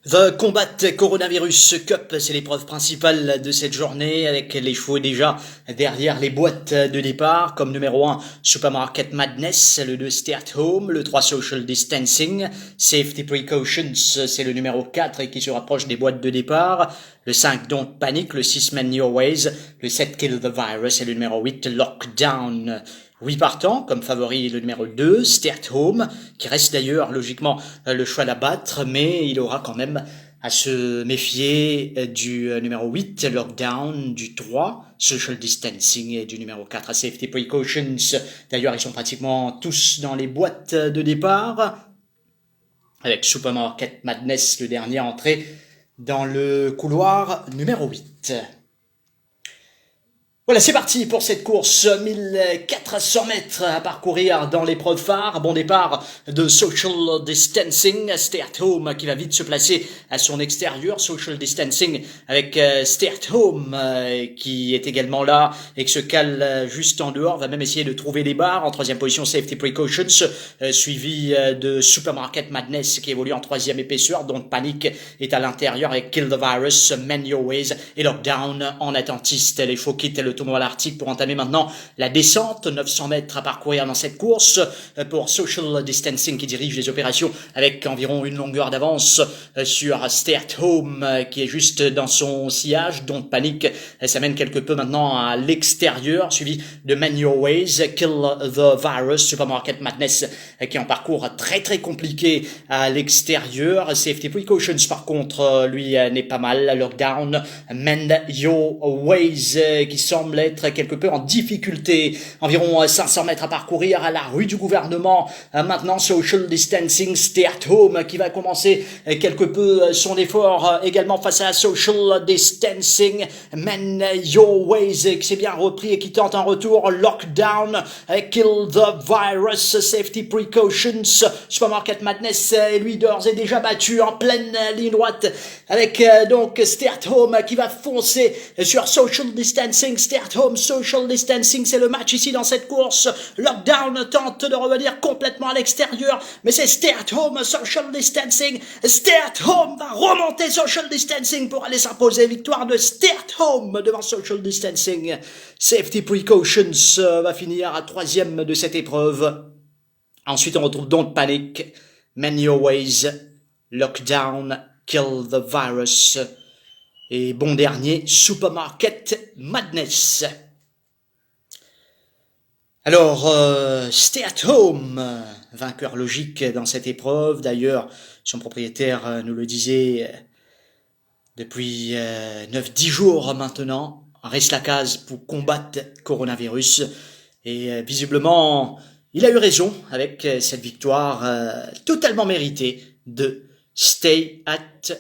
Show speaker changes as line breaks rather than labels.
The Combat Coronavirus Cup, c'est l'épreuve principale de cette journée avec les chevaux déjà derrière les boîtes de départ. Comme numéro 1, Supermarket Madness, le 2, Stay at Home, le 3, Social Distancing, Safety Precautions, c'est le numéro 4 et qui se rapproche des boîtes de départ. Le 5, Don't Panic, le 6, Man Your Ways, le 7, Kill the Virus et le numéro 8, Lockdown. 8 partants, comme favori le numéro 2, Stay at Home, qui reste d'ailleurs logiquement le choix à battre, mais il aura quand même à se méfier du numéro 8, Lockdown, du 3, Social Distancing, et du numéro 4, Safety Precautions. D'ailleurs, ils sont pratiquement tous dans les boîtes de départ, avec Supermarket Madness, le dernier entré dans le couloir numéro 8. Voilà, c'est parti pour cette course, 1400 mètres à parcourir dans l'épreuve phare. Bon départ de Social Distancing, Stay at Home qui va vite se placer à son extérieur. Social Distancing avec Stay at Home qui est également là et qui se cale juste en dehors, va même essayer de trouver les barres. En troisième position, Safety Precautions, suivi de Supermarket Madness qui évolue en troisième épaisseur. Donc Panic est à l'intérieur avec Kill the Virus, Man Your Ways et Lockdown en attentiste. Les faux quittent le tournoi à l'Arctique pour entamer maintenant la descente, 900 mètres à parcourir dans cette course pour Social Distancing qui dirige les opérations avec environ une longueur d'avance sur Stay at Home qui est juste dans son sillage. Donc Panic s'amène quelque peu maintenant à l'extérieur, suivi de Man Your Ways, Kill the Virus, Supermarket Madness qui est en parcours très très compliqué à l'extérieur. Safety Precautions par contre lui n'est pas mal. Lockdown, Man Your Ways qui semble être quelque peu en difficulté. Environ 500 mètres à parcourir à la rue du gouvernement. Maintenant, Social Distancing, Stay at Home qui va commencer quelque peu son effort également face à Social Distancing. Man Your Ways qui s'est bien repris et qui tente un retour. Lockdown, Kill the Virus, Safety Precautions. Supermarket Madness est lui d'ores et déjà battu en pleine ligne droite avec donc Stay at Home qui va foncer sur Social Distancing. Stay at Home, Social Distancing, c'est le match ici dans cette course. Lockdown tente de revenir complètement à l'extérieur, mais c'est Stay at Home, Social Distancing. Stay at Home va remonter Social Distancing pour aller s'imposer. Victoire de Stay at Home devant Social Distancing. Safety Precautions va finir à troisième de cette épreuve. Ensuite, on retrouve Don't Panic, Man Your Ways, Lockdown, Kill the Virus. Et bon dernier, Supermarket Madness. Alors, Stay at Home, vainqueur logique dans cette épreuve. D'ailleurs, son propriétaire nous le disait depuis 9-10 jours maintenant. Reste la case pour combattre coronavirus. Et visiblement, il a eu raison avec cette victoire totalement méritée de Stay at